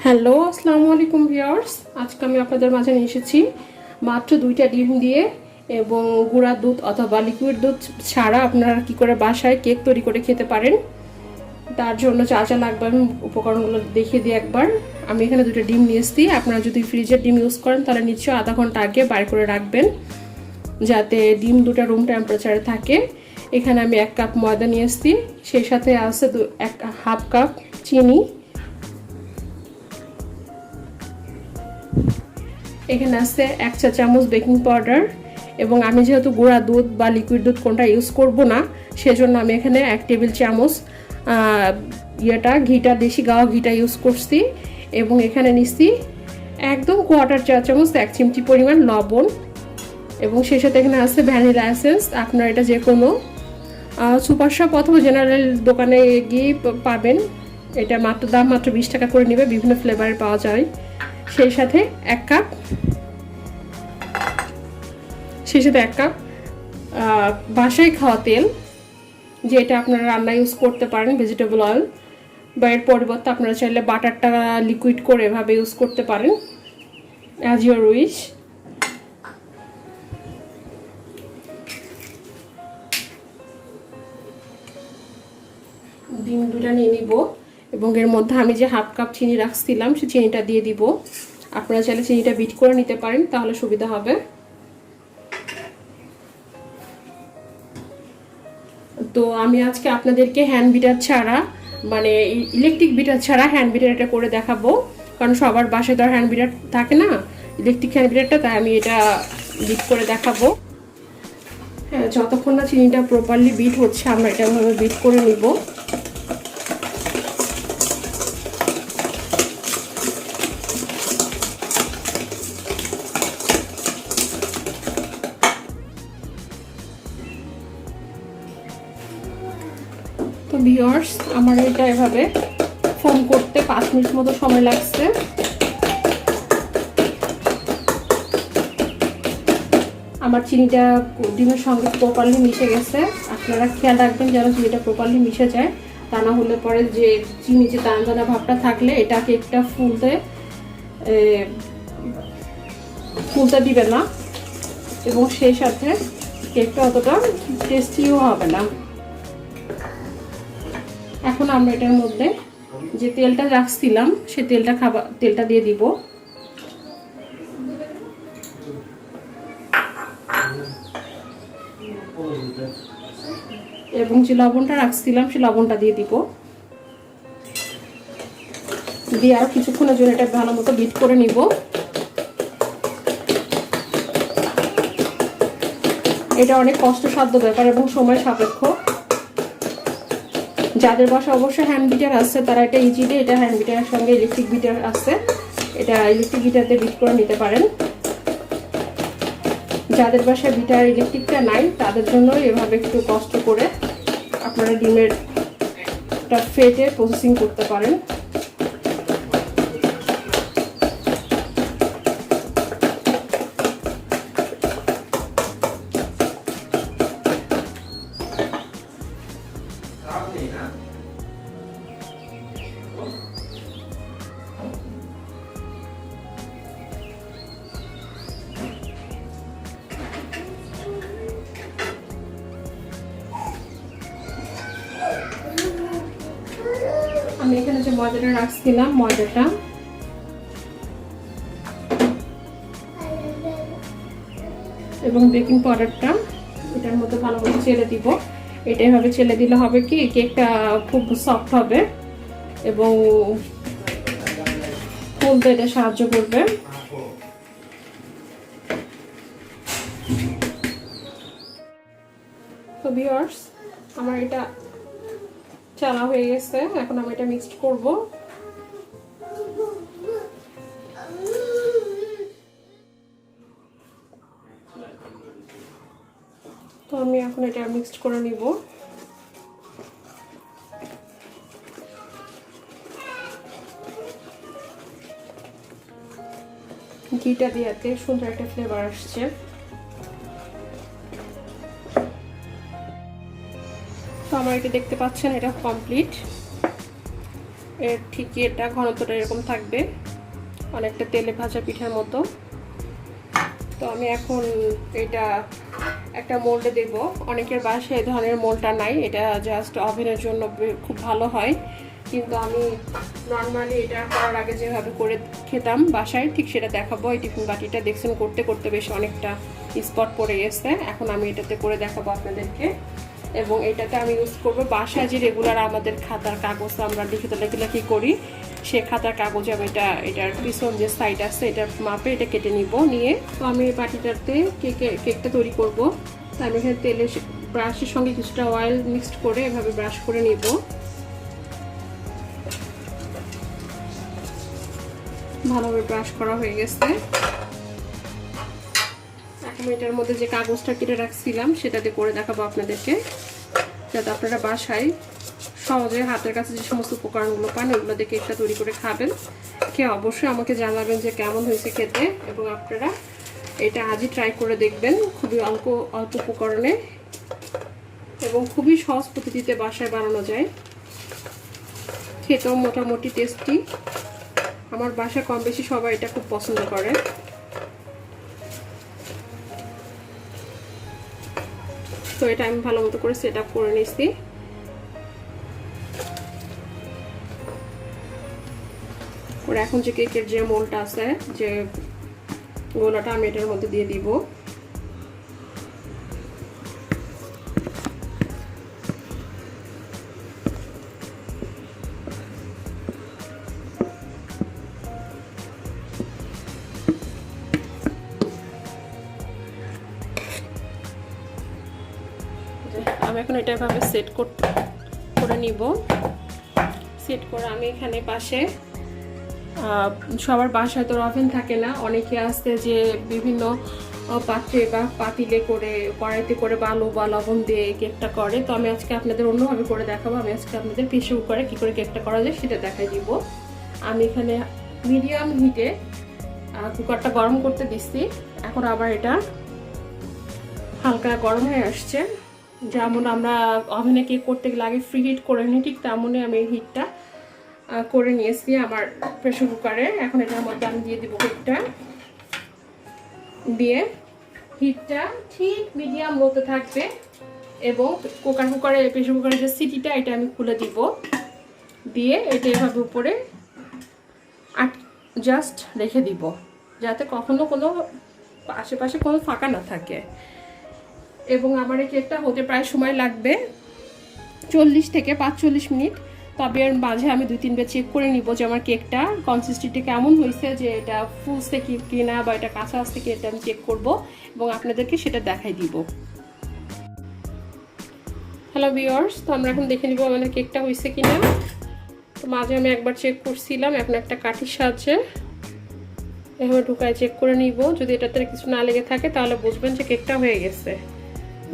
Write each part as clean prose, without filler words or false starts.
Hello, আসসালামু আলাইকুম viewers. আজকে আমি আপনাদের মাঝে নিয়ে এসেছি মাত্র 2টা ডিম দিয়ে এবং গুঁড়া দুধ অথবা লিকুইড দুধ ছাড়া আপনারা কি করে বাসায় কেক তৈরি করে খেতে পারেন। তার জন্য যা যা লাগবে আমি উপকরণগুলো দেখিয়ে দিই একবার। আমি এখানে 2টা ডিম নিয়ে এসেছি। আপনারা যদি ফ্রিজের ডিম ইউজ করেন তাহলে নিশ্চয়ই আধা ঘন্টা আগে বাইর করে রাখবেন যাতে ডিম দুটো রুম টেম্পারেচারে থাকে। এখানে আমি 1 কাপ ময়দা নিয়ে এসেছি, সেই সাথে আছে হাফ কাপ চিনি, এখানে আছে 1 চা চামচ বেকিং পাউডার এবং আমি যেহেতু গুঁড়া দুধ বা লিকুইড দুধ কোনটা ইউজ করব না সেজন্য আমি এখানে 1 টেবিল চামচ ঘিটা দেশি গাওয়া ঘিটা ইউজ করছি এবং এখানে নিচ্ছি একদম 1/4 চা চামচ 1 চিমটি পরিমাণ লবণ এবং সেই সাথে এখানে আছে ভ্যানিলা এসেন্স। আপনারা এটা যে কোনো সুপার শপ অথবা জেনারেল দোকানে গিয়ে পাবেন। এটা দাম মাত্র 20 টাকা করে নেবে, বিভিন্ন ফ্লেভারের পাওয়া যায়। সেই সাথে 1 কাপ বাসায় খাওয়া তেল, যেটা আপনারা রান্না ইউজ করতে পারেন, ভেজিটেবল অয়েল, বা এর পরিবর্তে আপনারা চাইলে বাটারটা লিকুইড করে এভাবে ইউজ করতে পারেন, অ্যাজ ইউর উইশ। ডিম দুটা নিয়ে নিব এবং এর মধ্যে আমি যে হাফ কাপ চিনি রাখছিলাম সেই চিনিটা দিয়ে দিব। আপনারা চাইলে চিনিটা বিট করে নিতে পারেন, তাহলে সুবিধা হবে। তো আমি আজকে আপনাদেরকে হ্যান্ড বিটার ছাড়া, মানে ইলেকট্রিক বিটার ছাড়া হ্যান্ড বিটার এটা করে দেখাবো, কারণ সবার বাসায় তো আর হ্যান্ড বিটার থাকে না, ইলেকট্রিক হ্যান্ড বিটারটা, তাই আমি এটা বিট করে দেখাবো। হ্যাঁ, যতক্ষণ না চিনিটা প্রপারলি বিট হচ্ছে আমরা এটা ভাবে বিট করে নিব। তো ভিউয়ার্স, আমার এটা এভাবে ফোম করতে 5 মিনিট মতো সময় লাগছে। আমার চিনিটা ডিমের সঙ্গে প্রপারলি মিশে গেছে। আপনারা খেয়াল রাখবেন যেন চিনিটা প্রপারলি মিশে যায়, তা না হলে পরে যে চিনি যে দানা দানা ভাবটা থাকলে এটা কেকটা ফুলতে দিবে না এবং সেই সাথে কেকটা অতটা টেস্টিও হবে না। এখন আমরা এটার মধ্যে যে তেলটা রাখছিলাম সেই তেলটা দিয়ে দিব এবং যে লবণটা রাখছিলাম সেই লবণটা দিয়ে দিব। দিয়ে আর কিছুক্ষণের জন্য এটা ভালো মতো বিট করে নিব। এটা অনেক কষ্টসাধ্য ব্যাপার এবং সময় সাপেক্ষ। যাদের বাসায় অবশ্যই হ্যান্ড বিটার আছে তারা এটা ইজিলি, এটা হ্যান্ড বিটারের সঙ্গে ইলেকট্রিক বিটার আছে, এটা ইলেকট্রিক বিটারতে বিট করে নিতে পারেন। যাদের বাসায় বিটার ইলেকট্রিকটা নাই তাদের জন্য এভাবে একটু কষ্ট করে আপনারা ডিমের ফেটে প্রসেসিং করতে পারেন। আমি এখানে যে ময়দাটা রাখছিলাম, ময়দাটা এবং বেকিং পাউডারটা এটার মধ্যে ভালো করে চেলে দিব। এটা এভাবে চেলে দিলে হবে কি কেকটা খুব সফট হবে এবং ফুলতে এটা সাহায্য করবে। তো ভিউয়ার্স, আমার এটা চালা হয়ে গেছে, এখন আমি এটা মিক্সড করব। তো আমি এখন এটা মিক্সড করে নিব। ঘিটা দিয়েতে সুন্দর একটা ফ্লেভার আসছে। তো আমার এটা দেখতে পাচ্ছেন, এটা কমপ্লিট। এর ঠিকই এটা ঘনত্বটা এরকম থাকবে, অনেকটা তেলে ভাজা পিঠার মতো। তো আমি এখন এটা একটা মোল্ডে দেব। অনেকের বাসায় এই ধরনের মোল্ডটা নাই, এটা জাস্ট ওভেনের জন্য খুব ভালো হয়, কিন্তু আমি নর্মালি এটা করার আগে যেভাবে করে খেতাম বাসায় ঠিক সেটা দেখাবো। এই টিফিন বাটিটা দেখছেন করতে করতে বেশ অনেকটা স্পট পড়ে গেছে, এখন আমি এটাতে করে দেখাবো আপনাদেরকে। এবং এটাতে আমি ইউজ করবো বাসায় যে রেগুলার আমাদের খাতার কাগজ আমরা লেখালেখি করি, সে খাতার কাগজে আমি এটার পিছন যে সাইড আছে এটার মাপে এটা কেটে নিয়ে তো আমি এই বাটিটাতে কেকটা তৈরি করব। তো আমি এখানে তেলের ব্রাশের সঙ্গে কিছুটা অয়েল মিক্সড করে এভাবে ব্রাশ করে নিব। ভালোভাবে ব্রাশ করা হয়ে গেছে। এখন এটার মধ্যে যে কাগজটা কেটে রাখছিলাম সেটাতে করে দেখাবো আপনাদেরকে, যাতে আপনারা বাসায় সহজে হাতের কাছে যে সমস্ত উপকরণগুলো পান ওগুলো দিয়ে কেকটা তৈরি করে খাবেন। খেয়ে অবশ্যই আমাকে জানাবেন যে কেমন হয়েছে খেতে, এবং আপনারা এটা আজই ট্রাই করে দেখবেন। খুবই অল্প উপকরণে এবং খুবই সহজ পদ্ধতিতে বাসায় বানানো যায়, খেতেও মোটামুটি টেস্টি। আমার বাসায় কম বেশি সবাই এটা খুব পছন্দ করে। তো এটা আমি ভালো মতো করে সেট আপ করে নিয়েছি। এখন যে কেকের যে মোলটা আছে, যে গোলাটা, আমি এটার মধ্যে দিয়ে দিব। আমি এখন এটা এভাবে সেট করে নিব। সেট করে আমি এখানে পাশে, সবার বাসায় তো ওভেন থাকে না, অনেকে আসতে যে বিভিন্ন পাত্রে বা পাতিলে করে কড়াইতে করে বালু বা লবণ দিয়ে কেকটা করে। তো আমি আজকে আপনাদের অন্যভাবে করে দেখাবো। আমি আজকে আপনাদের প্রেসার কুকারে কী করে কেকটা করা যায় সেটা দেখাই দিব। আমি এখানে মিডিয়াম হিটে কুকারটা গরম করতে দিচ্ছি। এখন আবার এটা হালকা গরম হয়ে আসছে। যেমন আমরা ওভেনে কেক করতে গেলে আগে ফ্রি হিট করে নিই, ঠিক তেমনই আমি হিটটা করে নিয়েছি আমার প্রেসার কুকারে। এখন এটার মধ্যে আমি দিয়ে দিব কেকটা, দিয়ে হিটটা ঠিক মিডিয়াম লোতে থাকবে, এবং প্রেসার কুকারের যে সিটিটা এটা আমি খুলে দিব, দিয়ে এটা এভাবে উপরে জাস্ট রেখে দিব, যাতে কখনো কোনো আশেপাশে কোনো ফাঁকা না থাকে। এবং আমার এই কেকটা হতে প্রায় সময় লাগবে 40 থেকে 45 মিনিট। তবে এর মাঝে আমি 2-3 বার চেক করে নিব যে আমার কেকটা কনসিস্টেন্সি কেমন হয়েছে, যে এটা ফুলছে কিনা বা এটা কাঁচা আসছে কি, এটা আমি চেক করব এবং আপনাদেরকে সেটা দেখাই দিব। হ্যালো ভিউয়ার্স, তো আমরা এখন দেখে নিব আমাদের কেকটা হয়েছে কিনা। তো মাঝে আমি একবার চেক করছিলাম, এখন একটা কাঠির সাহায্যে এভাবে ঢুকায় চেক করে নিব। যদি এটাতে কিছু না লেগে থাকে তাহলে বুঝবেন যে কেকটা হয়ে গেছে।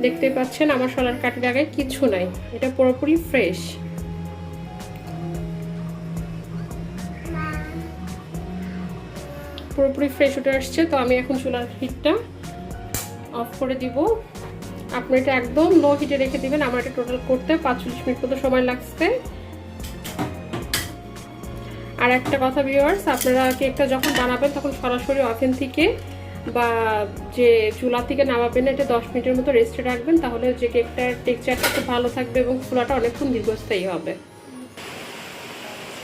দেখতে পাচ্ছেন আমার সোলার কাঠির আগে কিছু নাই, এটা পুরোপুরি ফ্রেশ। উঠে আসছে। তো আমি এখন চুলার হিটটা অফ করে দিব। আপনি এটা একদম লো হিটে রেখে দিবেন। আমার এটা টোটাল করতে 45 মিনিট মতো সময় লাগছে। আর একটা কথা ভিউয়ার্স, আপনারা কেকটা যখন বানাবেন তখন সরাসরি ওভেন থেকে বা যে চুলা থেকে নামাবেন এটা 10 মিনিটের মতো রেস্টে রাখবেন, তাহলে যে কেকটার টেক্সচারটা খুব ভালো থাকবে এবং ফোলাটা অনেকক্ষণ দীর্ঘস্থায়ী হবে।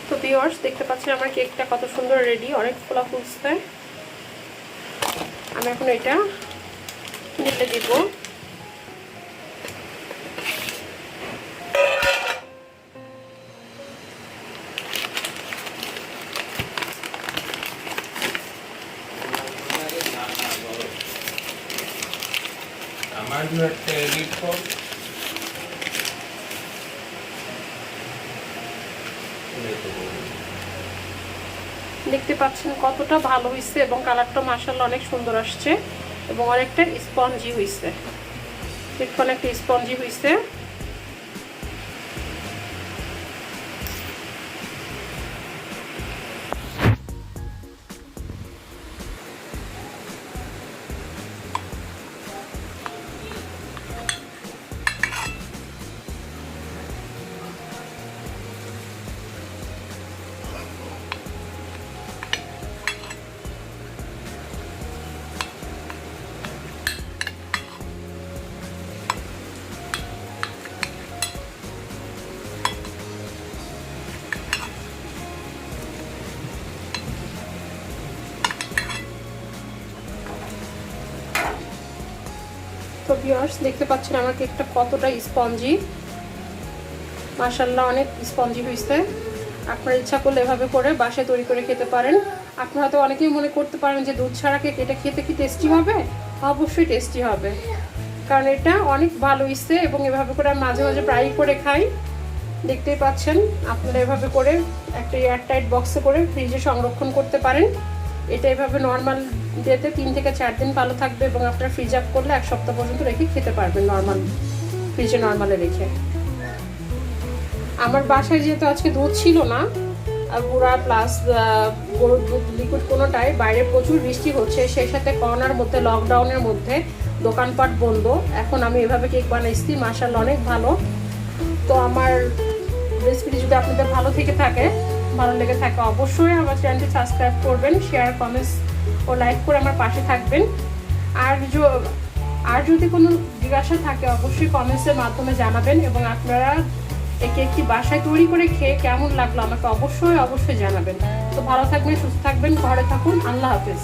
তো ভিউয়ার্স দেখতে পাচ্ছেন আমার কেকটা কত সুন্দর রেডি, অনেক ফোলা ফুলছে। আমি এখন এটা ঢেলে দিব। দেখতে পাচ্ছেন কতটা ভালো হয়েছে এবং কালারটা মাশাআল্লাহ অনেক সুন্দর আসছে এবং অনেকটা স্পঞ্জি হয়েছে, অনেকটা স্পঞ্জি হয়েছে। ভিউয়ার্স, দেখতে পাচ্ছেন আমার কেকটা কতটা স্পঞ্জি, মাশাআল্লাহ অনেক স্পঞ্জি হয়েছে। আপনারা ইচ্ছা করলে এভাবে করে বাসায় তৈরি করে খেতে পারেন। আপনারা তো অনেকেই মনে করতে পারেন যে দুধ ছাড়া কেক এটা খেতে কি টেস্টি হবে? অবশ্যই টেস্টি হবে, কারণ এটা অনেক ভালো হয়েছে এবং এভাবে করে আমি মাঝে মাঝে প্রায়ই করে খাই। দেখতেই পাচ্ছেন, আপনারা এভাবে করে একটা এয়ারটাইট বক্সে করে ফ্রিজে সংরক্ষণ করতে পারেন। এটা এভাবে নর্মাল ডেতে 3 থেকে 4 দিন ভালো থাকবে এবং আপনারা ফ্রিজ আপ করলে 1 সপ্তাহ পর্যন্ত রেখে খেতে পারবেন নর্মাল ফ্রিজে নর্মালে রেখে। আমার বাসায় যেহেতু আজকে দুধ ছিল না, গুঁড়া প্লাস গরুর দুধ লিকুইড কোনোটাই, বাইরে প্রচুর বৃষ্টি হচ্ছে, সেই সাথে করোনার মধ্যে লকডাউনের মধ্যে দোকানপাট বন্ধ। এখন আমি এভাবে কেক বানাইছি, মাশাআল্লাহ অনেক ভালো। তো আমার রেসিপিটি যদি আপনাদের ভালো লেগে থাকে অবশ্যই আমার চ্যানেলটি সাবস্ক্রাইব করবেন, শেয়ার কমেন্টস ও লাইক করে আমার পাশে থাকবেন। আর যদি কোনো জিজ্ঞাসা থাকে অবশ্যই কমেন্টসের মাধ্যমে জানাবেন এবং আপনারা এই কেকটি বাসায় তৈরি করে খেয়ে কেমন লাগলো আমাকে অবশ্যই জানাবেন। তো ভালো থাকবেন, সুস্থ থাকবেন, ঘরে থাকুন। আল্লাহ হাফেজ।